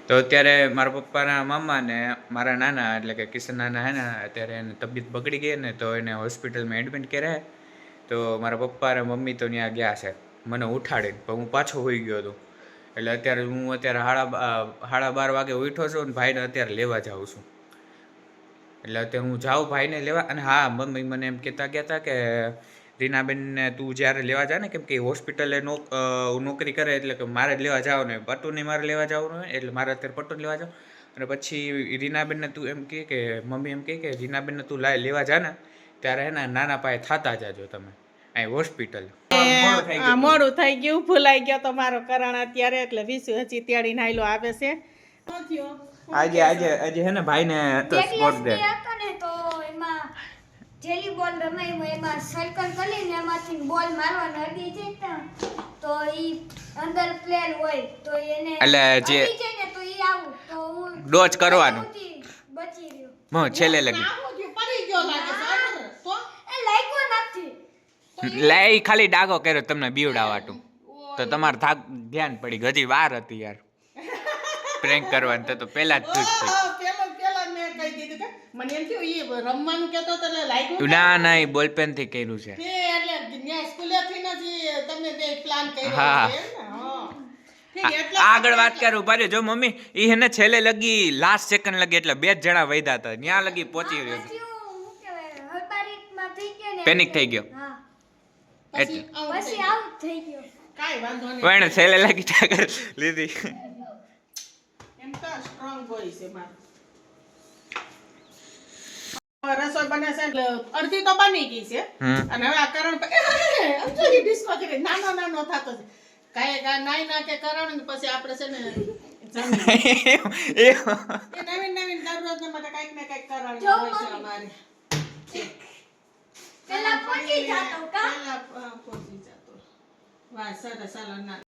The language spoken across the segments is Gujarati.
તો અત્યારે મારા પપ્પાના મામા ને મારા નાના એટલે કે કિશન નાના હે ને અત્યારે એને તબિયત બગડી ગઈ ને તો એને હોસ્પિટલમાં એડમિટ કર્યા. તો મારા પપ્પા અને મમ્મી તો ત્યાં ગયા છે મને ઉઠાડીને, પણ હું પાછો હોઈ ગયો હતો. એટલે અત્યારે હું સાડા 12 વાગે ઉઠ્યો છું ને ભાઈને અત્યારે લેવા જાઉં છું. એટલે અત્યારે હું જાઉં ભાઈને લેવા. અને હા, મમ્મી મને એમ કહેતા ગયા હતા કે રીનાબેનને તું જ્યારે લેવા જા ને, કેમ કે હોસ્પિટલે નોકરી કરે એટલે કે મારે જ લેવા જવાનું હોય, પટ્ટુને મારે લેવા જવાનું હોય, એટલે મારે અત્યારે પટ્ટુને લેવા જાવ. અને પછી રીનાબેનને તું એમ કહે કે મમ્મી એમ કહે કે રીનાબેનને તું લેવા જા ને ત્યારે એના નાના પાયે થતા જાજો તમે અહીં હોસ્પિટલ. મોડું થઈ ગયું, ભૂલાઈ ગયો તો મારો કરણ અત્યારે, એટલે વિસુ હજી તેડીને હાઈલો આવે છે. આજે હે ને ભાઈને તો સ્પોર્ટ ડે તો એમાં જેલી બોલ રમાય, એમાં સર્કલ કરીને એમાંથી બોલ મારવાનો અડી જાય તો ઈ અંદર પ્લેયર હોય તો એને એટલે જે ને તો ઈ આવું તો હું ડોચ કરવાનું બચી રહ્યો. મો છેલ્લે લગી પડી ગયો લાગે છે તો એ લાગ્યો નથી. લઈ ખાલી ડાગો કર્યો તમને બીવડાવાટું, તો તમારે ધ્યાન પડી ગઈ. હજી વાર હતી યાર પ્રેન્ક કરવાનું, તો પહેલા જ તું જ પેલા મેં કહી દીધું કે મને એમ થયું ઈ રમવાનું કહેતો તો એટલે લાગ્યું. ના એ બોલપેન થી કર્યું છે. તે એટલે ન્યા સ્કૂલે થી નથી તમે બે પ્લાન કર્યો હા. છે ને. આગળ વાત કરું પારે જો મમ્મી ઈ હેને છેલ્લે લગી લાસ્ટ સેકન્ડ લગી એટલે 2 જણા વૈધા હતા ત્યાં લગી પહોંચી રહ્યો પછી હું કહેવાય હળબારીમાં થઈ ગયો ને પેનિક થઈ ગયો. હા પછી આઉટ થઈ ગયો. કાઈ વાંધો નહીં, પણ છેલ્લે લગી ટાકર લીધી. એમ તો સ્ટ્રોંગ બોય છે મારો. રસોઈ બને છે એટલે અડધી તો બની ગઈ છે અને હવે આ કરણ અંજલી ડિસ્કો કરી નાનો થતો છે. કાંઈ નાઈ નાખે કરણ ને પછી આપણે છે ને એ નવીન દરરોજ માટે કાંઈક ને કાંઈક કરવાનું હોય છે અમારે. પેલા પહોંચી જાતો કા પહોંચી જતો. વાહ સરસ ચાલો ના.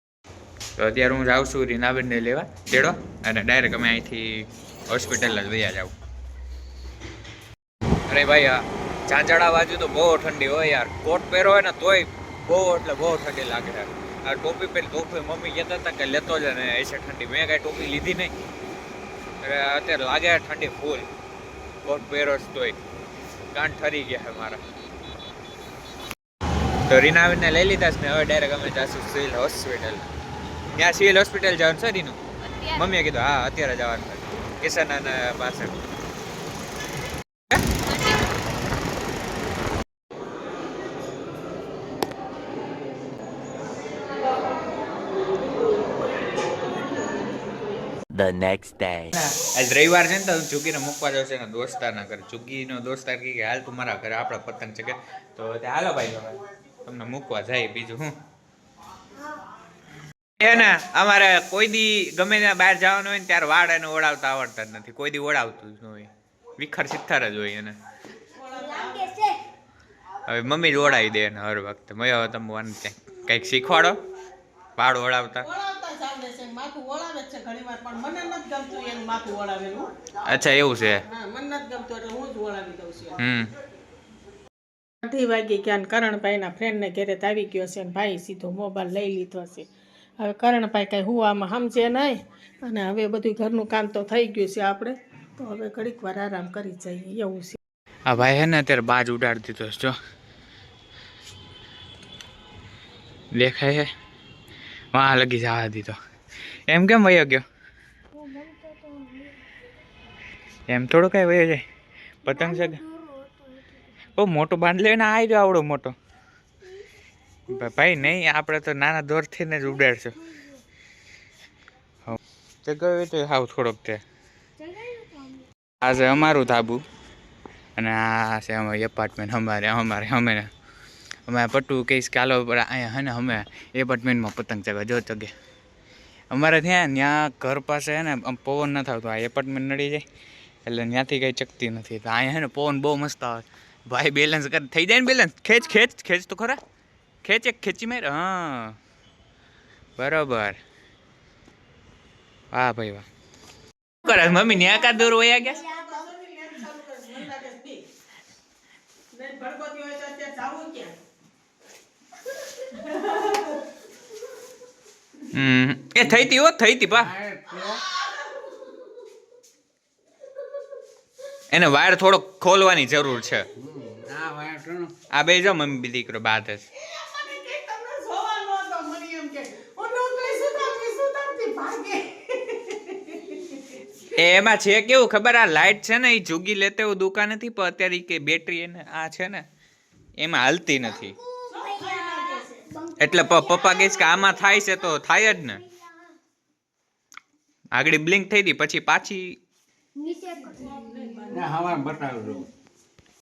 તો અત્યારે હું જાઉં છું રીનાબેનને લેવા તેડો, અને ડાયરેક્ટ અમે અહીંથી હોસ્પિટલ જ વયા જાઉં. અરે ભાઈ આ ચાંચડા બાજુ તો બહુ ઠંડી હોય યાર, કોટ પહેરો હોય ને તોય બહુ એટલે બહુ ઠંડી લાગે છે. આ ટોપી પહેરી ટોપી મમ્મી કહેતા હતા કે લેતો જ ને એસે ઠંડી, મેં કાંઈ ટોપી લીધી નહીં. અરે અત્યારે લાગે ઠંડી ફૂલ, કોટ પહેરો જ તોય કાન ઠરી ગયા છે મારા. તો રીનાબેનને લઈ લીધા છે ને હવે ડાયરેક્ટ અમે જઈશું સિવિલ હોસ્પિટલ. ત્યાં સિવિલ હોસ્પિટલ જવાનું છે રીનું? મમ્મીએ કીધું હા અત્યારે જવાનું છે કિશન અને પાસે. The next day. આજ રવિવાર છે ને તો ચૂકીને મૂકવા જશે ને દોસ્તારના ઘરે. ચૂકીનો દોસ્તાર કહે કે હાલ તું મારા ઘરે આપણા પતંગ છે કે, તો હાલો ભાઈ હવે તમને મૂકવા જાય. બીજું હું એ ને અમારે કોઈ દી ગમે ત્યાં બહાર જવાનું હોય ને ત્યારે વાળ એને ઓળાવતા આવડતા જ નથી, કોઈ દી ઓળાવતું જ ન હોય, વિખર સિત્તર જ હોય એને. લાગે છે હવે મમ્મી જ ઓળાવી દે એને હર વખતે. મેં હવે તમે કંઈક શીખવાડો વાળ ઓળાવતા. માથું ઓળાવે છે ઘણીવાર, પણ મને નથી ગમતું એનું માથું ઓળાવેલું. અચ્છા એવું છે. હા મને નથી ગમતું એટલે હું જ ઓળાવી દઉં છું. 2 વાગી ગયા ને કરણભાઈના ફ્રેન્ડને ઘરે આવી ગયો છે ને ભાઈ સીધો મોબાઈલ લઈ લીધો છે. હવે કરણભાઈ કાંઈ હુવામાં સમજે નહીં, અને હવે બધું ઘરનું કામ તો થઈ ગયું છે આપણે, તો હવે ઘડીક વાર આરામ કરી જઈએ એવું છે. આ ભાઈ હે ને અત્યારે બાજ ઉડાડી દીધો જો દેખાય હે, વાહ લગી જવા દીધો. એમ કેમ વયો ગયો? એમ થોડું કઈ વયો જાય પતંગ છે કે બહુ મોટો બાંધ લે ને આવી રહ્યો આવડો મોટો. ભાઈ નહીં આપણે તો નાના દોરથી ને જ ઉડાડશું. તે ગયો તો હાવ થોડોક તે. આ છે અમારું ધાબુ અને આ છે અમારી એપાર્ટમેન્ટ. અમે પટ્ટુ કહીશ કે હાલો અહીંયા હે ને અમે એપાર્ટમેન્ટમાં પતંગ ચગે જો ચગે. અમારે ત્યાં ઘર પાસે હે ને પવન ન થતો, આ એપાર્ટમેન્ટ નડી જાય એટલે ત્યાંથી કંઈ ચકતી નથી. તો અહીંયા હે ને પવન બહુ મસ્ત આવે ભાઈ, બેલેન્સ કરી થઈ જાય ને બેલેન્સ. ખેંચ તો ખરા, એક ખેંચી માર. હા બરોબર. વાહ ભાઈ વાહ. શું કરે મમ્મી ન્યા કા દૂર વયા ગયા? એ થઈ હતી પા એને વાયર થોડોક ખોલવાની જરૂર છે. આ વાયર છે ને આ બે જો મમ્મી દીકરો બાદ જ મને કઈ તમને જોવા નહોતો, મને એમ કે હું ડોકલી સુતારતી ભાગે. એમાં છે કેવું ખબર, આ લાઇટ છે ને એ જુગી લેતે એવું દુકાનેથી, પણ અત્યારે ઈ કે બેટરી એને આ છે ને એમાં હાલતી નથી. એટલે પપ્પા કહે છે કે આમાં થાય છે તો થાય જ ને. આગળ બ્લિંક થઈ હતી પછી પાછી નીચે હવા બતાવજો.